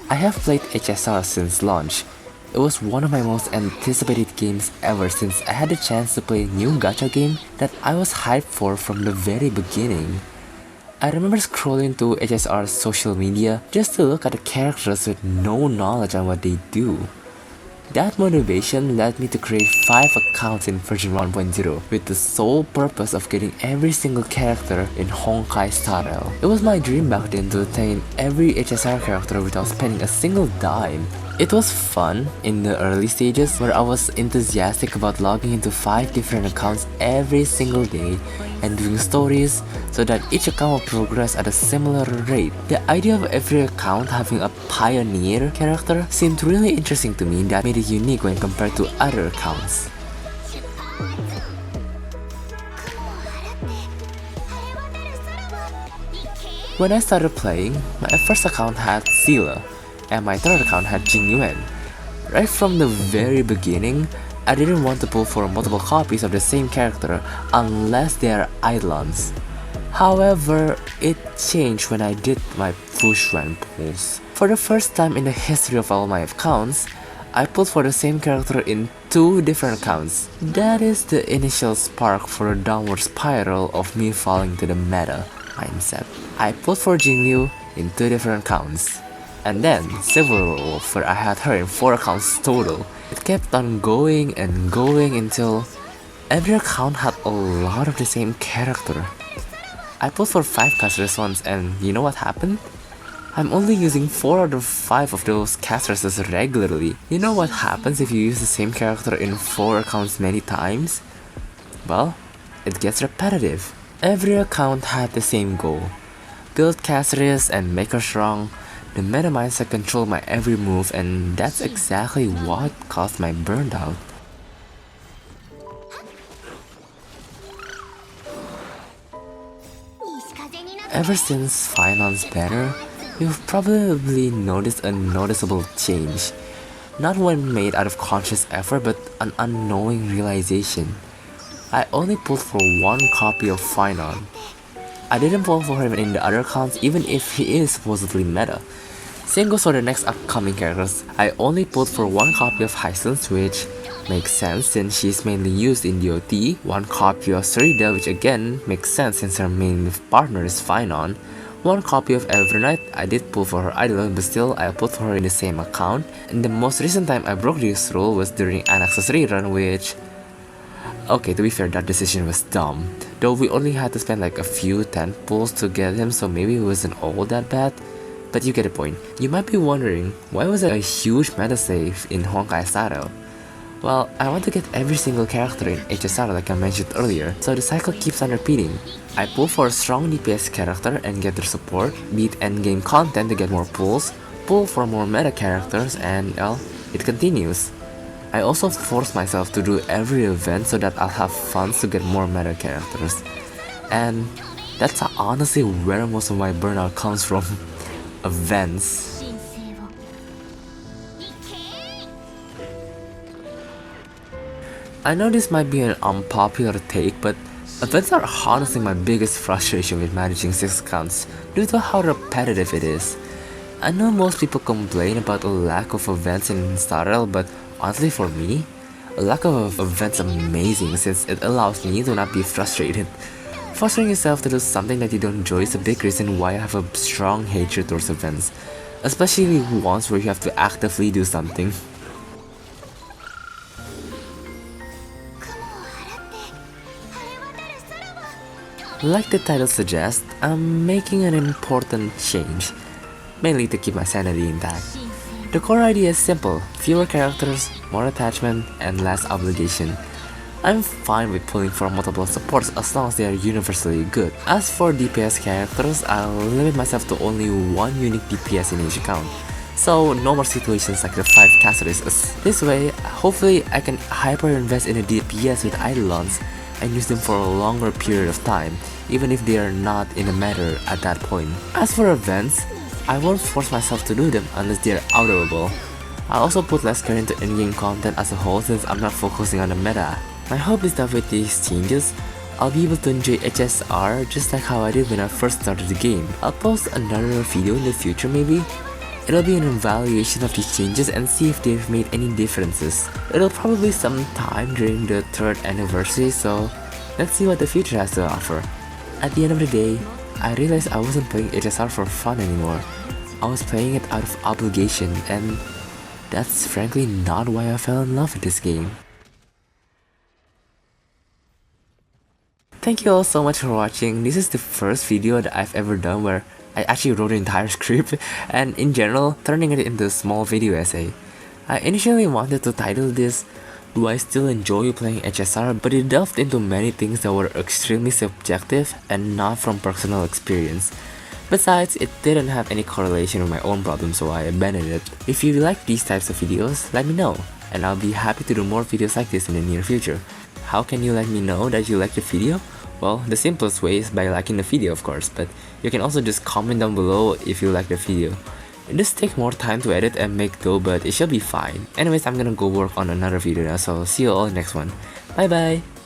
I have played HSR since launch. It was one of my most anticipated games ever since I had the chance to play a new gacha game that I was hyped for from the very beginning. I remember scrolling to HSR's social media just to look at the characters with no knowledge on what they do. That motivation led me to create 5 accounts in version 1.0 with the sole purpose of getting every single character in Honkai style. It was my dream back then to attain every HSR character without spending a single dime. It was fun in the early stages where I was enthusiastic about logging into 5 different accounts every single day and doing stories so that each account will progress at a similar rate. The idea of every account having a pioneer character seemed really interesting to me, that made it unique when compared to other accounts. When I started playing, my first account had Sila, and my third account had Jingyuan. Right from the very beginning, I didn't want to pull for multiple copies of the same character unless they are eidolons. However, it changed when I did my Fushuan pulls. For the first time in the history of all my accounts, I pulled for the same character in 2 different accounts. That is the initial spark for a downward spiral of me falling to the meta mindset. I pulled for Jingliu in 2 different accounts. And then Civil Wolf, where I had her in 4 accounts total. It kept on going and going until every account had a lot of the same character. I pulled for 5 casters once, and you know what happened? I'm only using 4 out of 5 of those casters regularly. You know what happens if you use the same character in 4 accounts many times? Well, it gets repetitive. Every account had the same goal: build casters and make her strong. The meta mindset controlled my every move, and that's exactly what caused my burnout. Ever since Finance Better, you've probably noticed a noticeable change. Not one made out of conscious effort, but an unknowing realization. I only pulled for 1 copy of Finon. I didn't pull for him in the other accounts even if he is supposedly meta. Same goes for the next upcoming characters. I only pulled for 1 copy of Hysense, which makes sense since she's mainly used in DOT, 1 copy of Sarida, which again makes sense since her main partner is Finon, 1 copy of Evernight. I did pull for her idol, but still I pulled for her in the same account, and the most recent time I broke this rule was during Anax's rerun, which... okay, to be fair, that decision was dumb. Though we only had to spend like a few 10 pulls to get him, so maybe it wasn't all that bad. But you get the point. You might be wondering, why was it a huge meta save in Honkai style? Well, I want to get every single character in HSR like I mentioned earlier, so the cycle keeps on repeating. I pull for a strong DPS character and get their support, beat endgame content to get more pulls, pull for more meta characters, and well, it continues. I also force myself to do every event so that I'll have funds to get more meta characters. And that's honestly where most of my burnout comes from. Events. I know this might be an unpopular take, but events are honestly my biggest frustration with managing 6 accounts due to how repetitive it is. I know most people complain about a lack of events in style, but honestly for me, a lack of events is amazing since it allows me to not be frustrated. Forcing yourself to do something that you don't enjoy is a big reason why I have a strong hatred towards events, especially ones where you have to actively do something. Like the title suggests, I'm making an important change, mainly to keep my sanity intact. The core idea is simple: fewer characters, more attachment, and less obligation. I'm fine with pulling for multiple supports as long as they are universally good. As for DPS characters, I'll limit myself to only 1 unique DPS in each account, so no more situations like the 5 casters. This way, hopefully I can hyper invest in a DPS with eidolons and use them for a longer period of time, even if they are not in the meta at that point. As for events, I won't force myself to do them unless they are outdoorable. I'll also put less care into in-game content as a whole since I'm not focusing on the meta. My hope is that with these changes, I'll be able to enjoy HSR just like how I did when I first started the game. I'll post another video in the future maybe, It'll be an evaluation of these changes and see if they've made any differences. It'll probably sometime during the 3rd anniversary, so let's see what the future has to offer. At the end of the day, I realized I wasn't playing HSR for fun anymore. I was playing it out of obligation, and that's frankly not why I fell in love with this game. Thank you all so much for watching. This is the first video that I've ever done where I actually wrote an entire script and in general turning it into a small video essay. I initially wanted to title this "Do I Still Enjoy Playing HSR?" but it delved into many things that were extremely subjective and not from personal experience. Besides, it didn't have any correlation with my own problems, so I abandoned it. If you like these types of videos, let me know, and I'll be happy to do more videos like this in the near future. How can you let me know that you liked the video? Well, the simplest way is by liking the video, of course, but you can also just comment down below if you like the video. It does take more time to edit and make though, but it should be fine. Anyways, I'm gonna go work on another video now, so see you all next one. Bye bye!